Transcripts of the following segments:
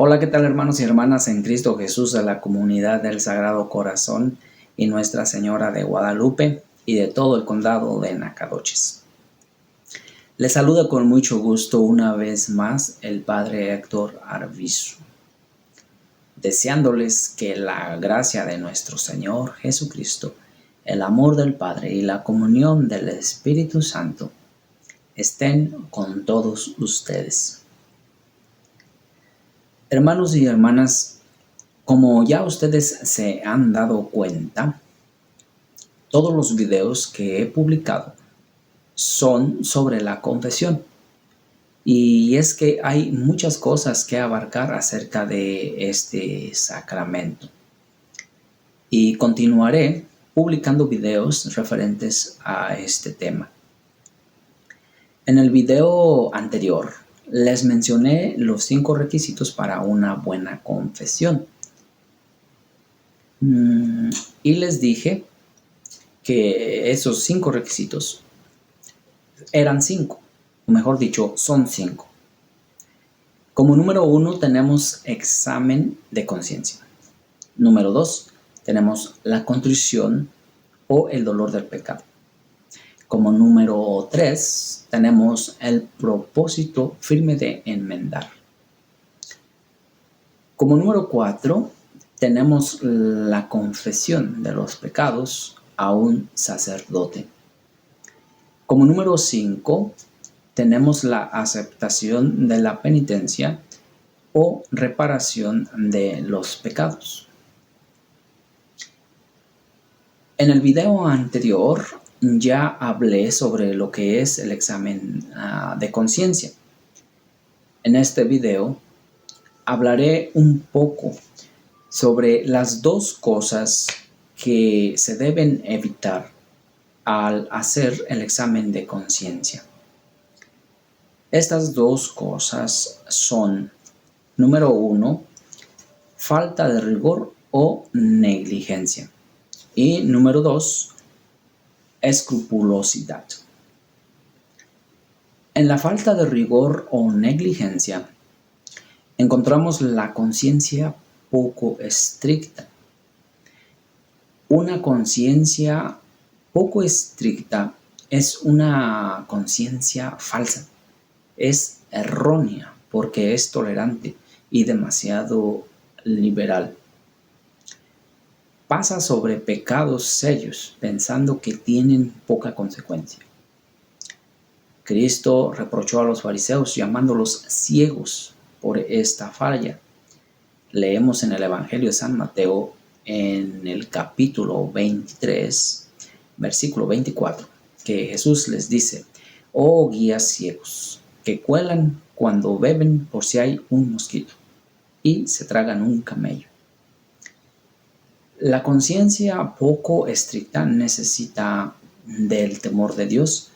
Hola, ¿qué tal hermanos y hermanas en Cristo Jesús de la comunidad del Sagrado Corazón y Nuestra Señora de Guadalupe y de todo el condado de Nacogdoches? Les saluda con mucho gusto una vez más el Padre Héctor Arvizu, deseándoles que la gracia de nuestro Señor Jesucristo, el amor del Padre y la comunión del Espíritu Santo estén con todos ustedes. Hermanos y hermanas, como ya ustedes se han dado cuenta, todos los videos que he publicado son sobre la confesión. Y es que hay muchas cosas que abarcar acerca de este sacramento. Y continuaré publicando videos referentes a este tema. En el video anterior les mencioné los 5 requisitos para una buena confesión. Y les dije que esos 5 requisitos eran 5, o mejor dicho, son 5. Como número 1 tenemos examen de conciencia. Número 2 tenemos la contrición o el dolor del pecado. Como número 3 tenemos el propósito firme de enmendar. Como número 4 tenemos la confesión de los pecados a un sacerdote. Como número 5 tenemos la aceptación de la penitencia o reparación de los pecados. En el video anterior ya hablé sobre lo que es el examen de conciencia. En este video hablaré un poco sobre las 2 cosas que se deben evitar al hacer el examen de conciencia. Estas 2 cosas son, número 1, falta de rigor o negligencia. Y número 2, escrupulosidad. En la falta de rigor o negligencia encontramos la conciencia poco estricta. Una conciencia poco estricta es una conciencia falsa, es errónea porque es tolerante y demasiado liberal. Pasa sobre pecados serios pensando que tienen poca consecuencia. Cristo reprochó a los fariseos llamándolos ciegos por esta falla. Leemos en el Evangelio de San Mateo en el capítulo 23, versículo 24, que Jesús les dice: «Oh guías ciegos, que cuelan cuando beben por si hay un mosquito y se tragan un camello». La conciencia poco estricta necesita del temor de Dios,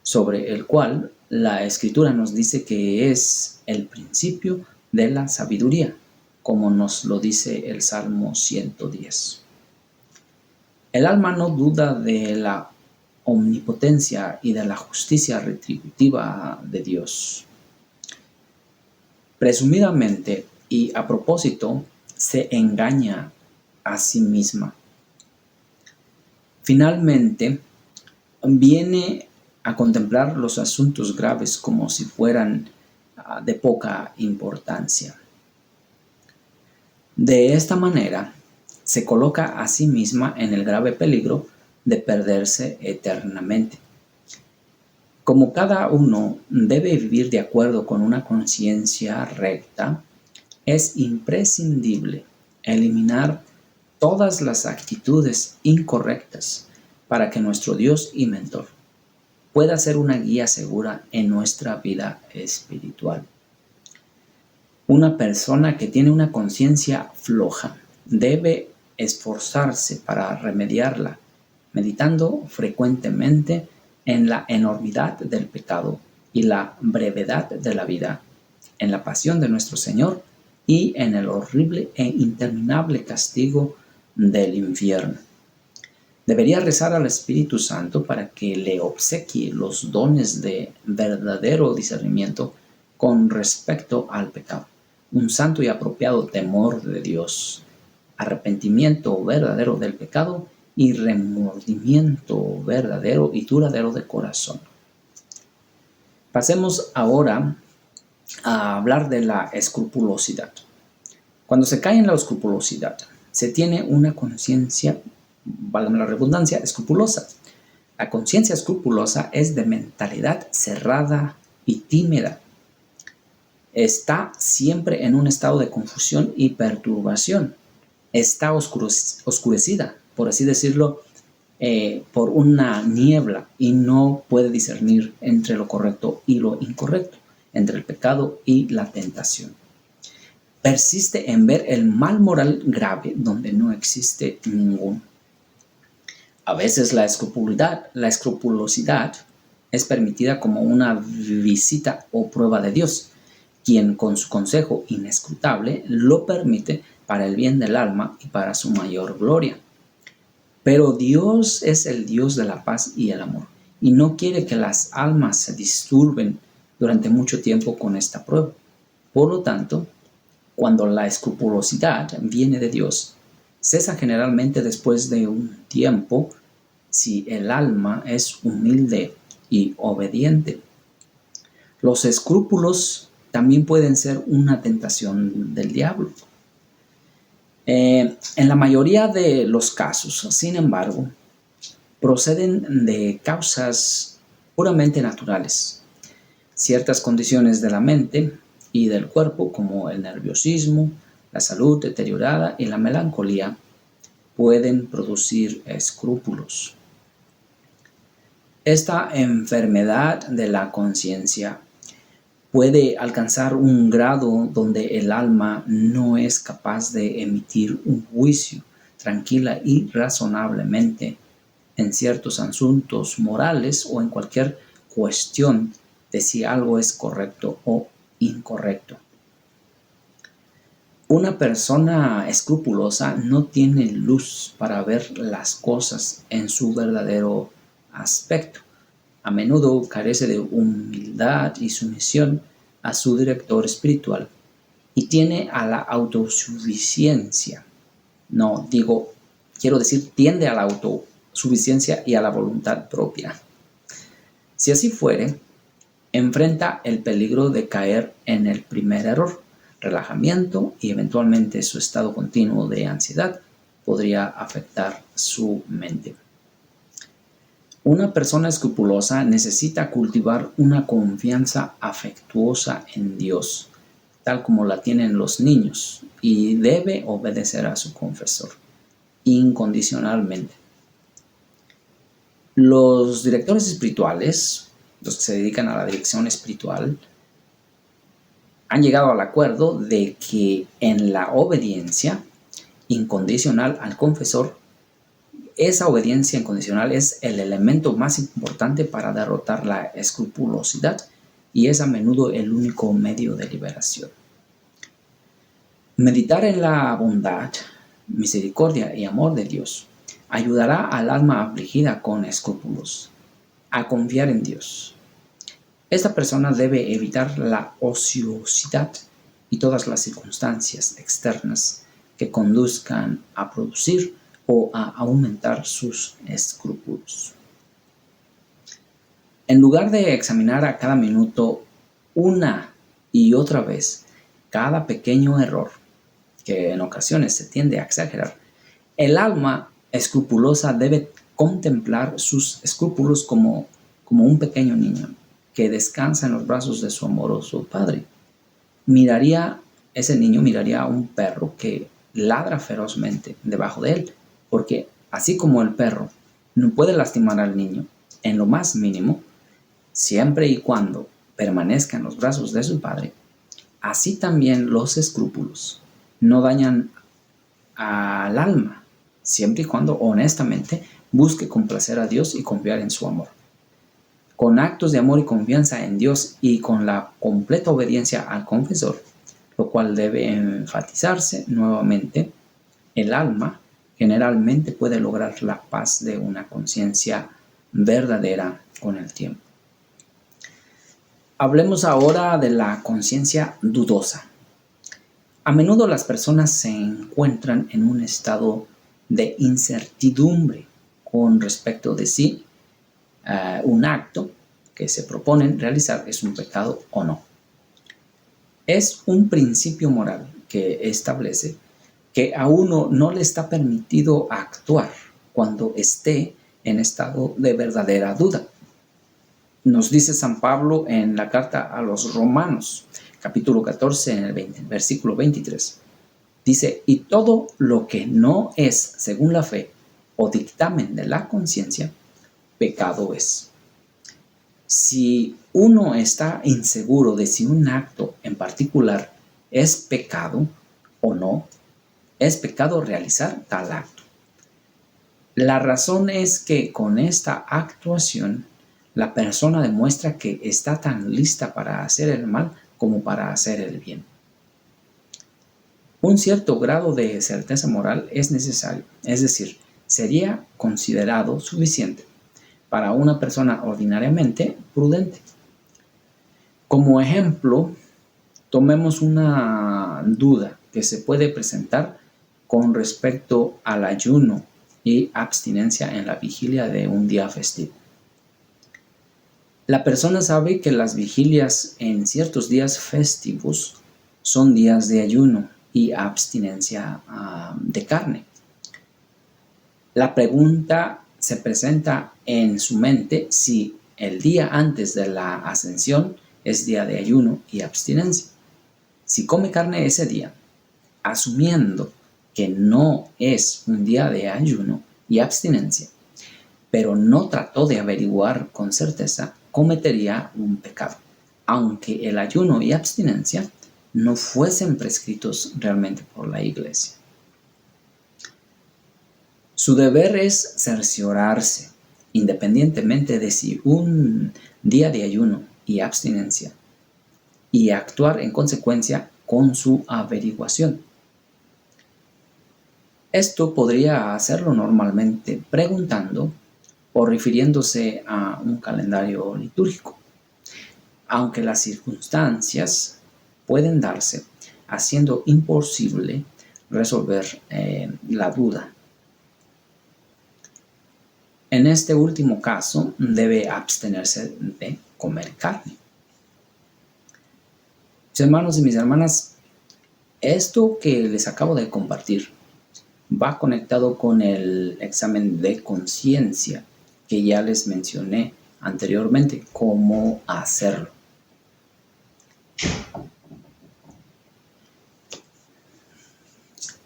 sobre el cual la Escritura nos dice que es el principio de la sabiduría, como nos lo dice el Salmo 110. El alma no duda de la omnipotencia y de la justicia retributiva de Dios. Presumidamente y a propósito, se engaña a sí misma. Finalmente, viene a contemplar los asuntos graves como si fueran de poca importancia. De esta manera, se coloca a sí misma en el grave peligro de perderse eternamente. Como cada uno debe vivir de acuerdo con una conciencia recta, es imprescindible eliminar todas las actitudes incorrectas para que nuestro Dios y mentor pueda ser una guía segura en nuestra vida espiritual. Una persona que tiene una conciencia floja debe esforzarse para remediarla, meditando frecuentemente en la enormidad del pecado y la brevedad de la vida, en la pasión de nuestro Señor y en el horrible e interminable castigo del infierno. Debería rezar al Espíritu Santo para que le obsequie los dones de verdadero discernimiento con respecto al pecado, un santo y apropiado temor de Dios, arrepentimiento verdadero del pecado y remordimiento verdadero y duradero de corazón. Pasemos ahora a hablar de la escrupulosidad. Cuando se cae en la escrupulosidad, se tiene una conciencia, válgame la redundancia, escrupulosa. La conciencia escrupulosa es de mentalidad cerrada y tímida. Está siempre en un estado de confusión y perturbación. Está oscurecida, por así decirlo, por una niebla y no puede discernir entre lo correcto y lo incorrecto, entre el pecado y la tentación. Persiste en ver el mal moral grave donde no existe ninguno. A veces la escrupulosidad es permitida como una visita o prueba de Dios, quien con su consejo inescrutable lo permite para el bien del alma y para su mayor gloria. Pero Dios es el Dios de la paz y el amor, y no quiere que las almas se disturben durante mucho tiempo con esta prueba. Por lo tanto, cuando la escrupulosidad viene de Dios, cesa generalmente después de un tiempo si el alma es humilde y obediente. Los escrúpulos también pueden ser una tentación del diablo. En la mayoría de los casos, sin embargo, proceden de causas puramente naturales. Ciertas condiciones de la mente y del cuerpo, como el nerviosismo, la salud deteriorada y la melancolía, pueden producir escrúpulos. Esta enfermedad de la conciencia puede alcanzar un grado donde el alma no es capaz de emitir un juicio tranquila y razonablemente en ciertos asuntos morales o en cualquier cuestión de si algo es correcto o incorrecto. Una persona escrupulosa no tiene luz para ver las cosas en su verdadero aspecto. A menudo carece de humildad y sumisión a su director espiritual y tiene a la autosuficiencia. Tiende a la autosuficiencia y a la voluntad propia. Si así fuere, enfrenta el peligro de caer en el primer error, relajamiento, y eventualmente su estado continuo de ansiedad podría afectar su mente. Una persona escrupulosa necesita cultivar una confianza afectuosa en Dios, tal como la tienen los niños, y debe obedecer a su confesor incondicionalmente. Los directores espirituales, los que se dedican a la dirección espiritual, han llegado al acuerdo de que en la obediencia incondicional al confesor, esa obediencia incondicional es el elemento más importante para derrotar la escrupulosidad y es a menudo el único medio de liberación. Meditar en la bondad, misericordia y amor de Dios ayudará al alma afligida con escrúpulos a confiar en Dios. Esta persona debe evitar la ociosidad y todas las circunstancias externas que conduzcan a producir o a aumentar sus escrúpulos. En lugar de examinar a cada minuto una y otra vez cada pequeño error, que en ocasiones se tiende a exagerar, el alma escrupulosa debe contemplar sus escrúpulos como un pequeño niño que descansa en los brazos de su amoroso padre. Ese niño miraría a un perro que ladra ferozmente debajo de él, porque así como el perro no puede lastimar al niño en lo más mínimo, siempre y cuando permanezca en los brazos de su padre, así también los escrúpulos no dañan al alma, siempre y cuando honestamente busque complacer a Dios y confiar en su amor. Con actos de amor y confianza en Dios y con la completa obediencia al confesor, lo cual debe enfatizarse nuevamente, el alma generalmente puede lograr la paz de una conciencia verdadera con el tiempo. Hablemos ahora de la conciencia dudosa. A menudo las personas se encuentran en un estado de incertidumbre con respecto de si un acto que se proponen realizar es un pecado o no. Es un principio moral que establece que a uno no le está permitido actuar cuando esté en estado de verdadera duda. Nos dice San Pablo en la carta a los Romanos, capítulo 14, en el versículo 23. Dice, y todo lo que no es según la fe o dictamen de la conciencia, pecado es. Si uno está inseguro de si un acto en particular es pecado o no, es pecado realizar tal acto. La razón es que con esta actuación, la persona demuestra que está tan lista para hacer el mal como para hacer el bien. Un cierto grado de certeza moral es necesario, es decir, sería considerado suficiente para una persona ordinariamente prudente. Como ejemplo, tomemos una duda que se puede presentar con respecto al ayuno y abstinencia en la vigilia de un día festivo. La persona sabe que las vigilias en ciertos días festivos son días de ayuno y abstinencia de carne. La pregunta se presenta en su mente si el día antes de la ascensión es día de ayuno y abstinencia. Si come carne ese día, asumiendo que no es un día de ayuno y abstinencia, pero no trató de averiguar con certeza, cometería un pecado, aunque el ayuno y abstinencia no fuesen prescritos realmente por la Iglesia. Su deber es cerciorarse, independientemente de si un día de ayuno y abstinencia, y actuar en consecuencia con su averiguación. Esto podría hacerlo normalmente preguntando o refiriéndose a un calendario litúrgico, aunque las circunstancias pueden darse haciendo imposible resolver la duda. En este último caso, debe abstenerse de comer carne. Mis hermanos y mis hermanas, esto que les acabo de compartir va conectado con el examen de conciencia que ya les mencioné anteriormente, cómo hacerlo.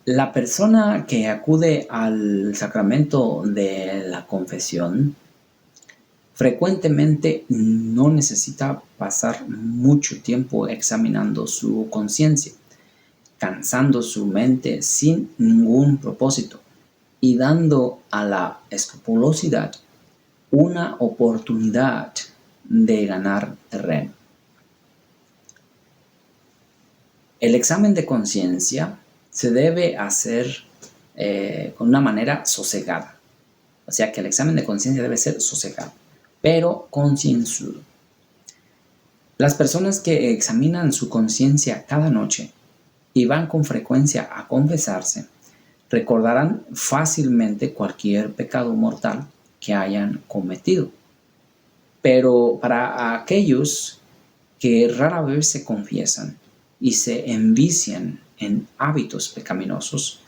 La persona que acude al sacramento de la confesión frecuentemente no necesita pasar mucho tiempo examinando su conciencia, cansando su mente sin ningún propósito y dando a la escrupulosidad una oportunidad de ganar terreno. El examen de conciencia se debe hacer con una manera sosegada. O sea que el examen de conciencia debe ser sosegado, pero concienzudo. Las personas que examinan su conciencia cada noche y van con frecuencia a confesarse, recordarán fácilmente cualquier pecado mortal que hayan cometido. Pero para aquellos que rara vez se confiesan y se envician en hábitos pecaminosos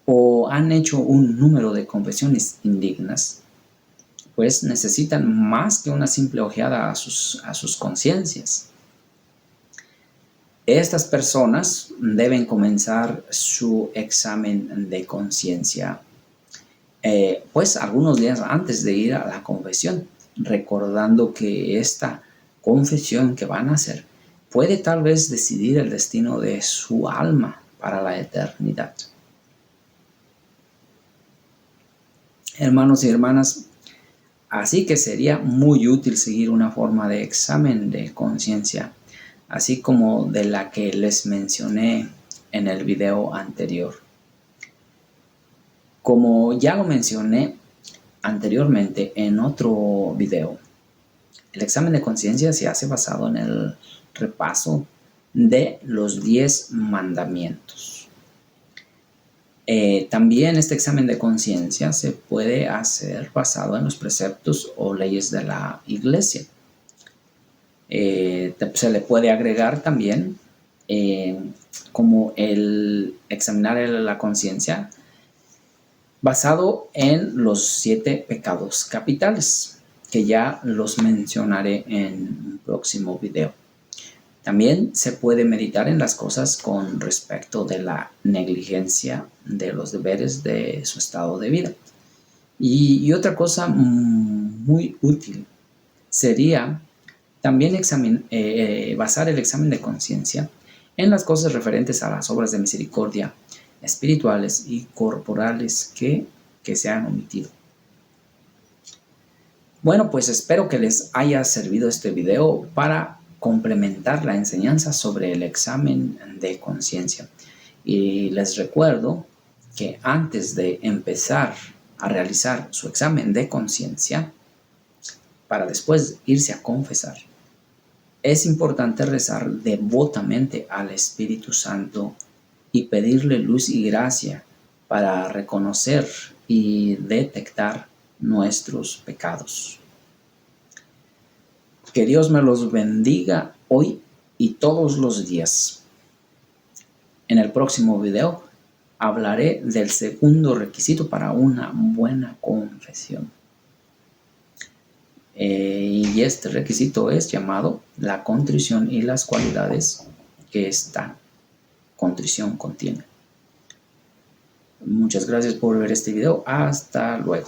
o han hecho un número de confesiones indignas, pues necesitan más que una simple ojeada a sus conciencias. Estas personas deben comenzar su examen de conciencia, pues algunos días antes de ir a la confesión, recordando que esta confesión que van a hacer puede tal vez decidir el destino de su alma para la eternidad. Hermanos y hermanas, así que sería muy útil seguir una forma de examen de conciencia, así como de la que les mencioné en el video anterior. Como ya lo mencioné anteriormente en otro video, el examen de conciencia se hace basado en el repaso de los 10 mandamientos. También este examen de conciencia se puede hacer basado en los preceptos o leyes de la iglesia. Se le puede agregar también como el examinar la conciencia basado en los 7 pecados capitales, que ya los mencionaré en un próximo video. También se puede meditar en las cosas con respecto de la negligencia de los deberes de su estado de vida. Y otra cosa muy útil sería también basar el examen de conciencia en las cosas referentes a las obras de misericordia espirituales y corporales que se han omitido. Bueno, pues espero que les haya servido este video para complementar la enseñanza sobre el examen de conciencia. Y les recuerdo que antes de empezar a realizar su examen de conciencia, para después irse a confesar, es importante rezar devotamente al Espíritu Santo y pedirle luz y gracia para reconocer y detectar nuestros pecados. Que Dios me los bendiga hoy y todos los días. En el próximo video hablaré del segundo requisito para una buena confesión. Y este requisito es llamado la contrición y las cualidades que esta contrición contiene. Muchas gracias por ver este video. Hasta luego.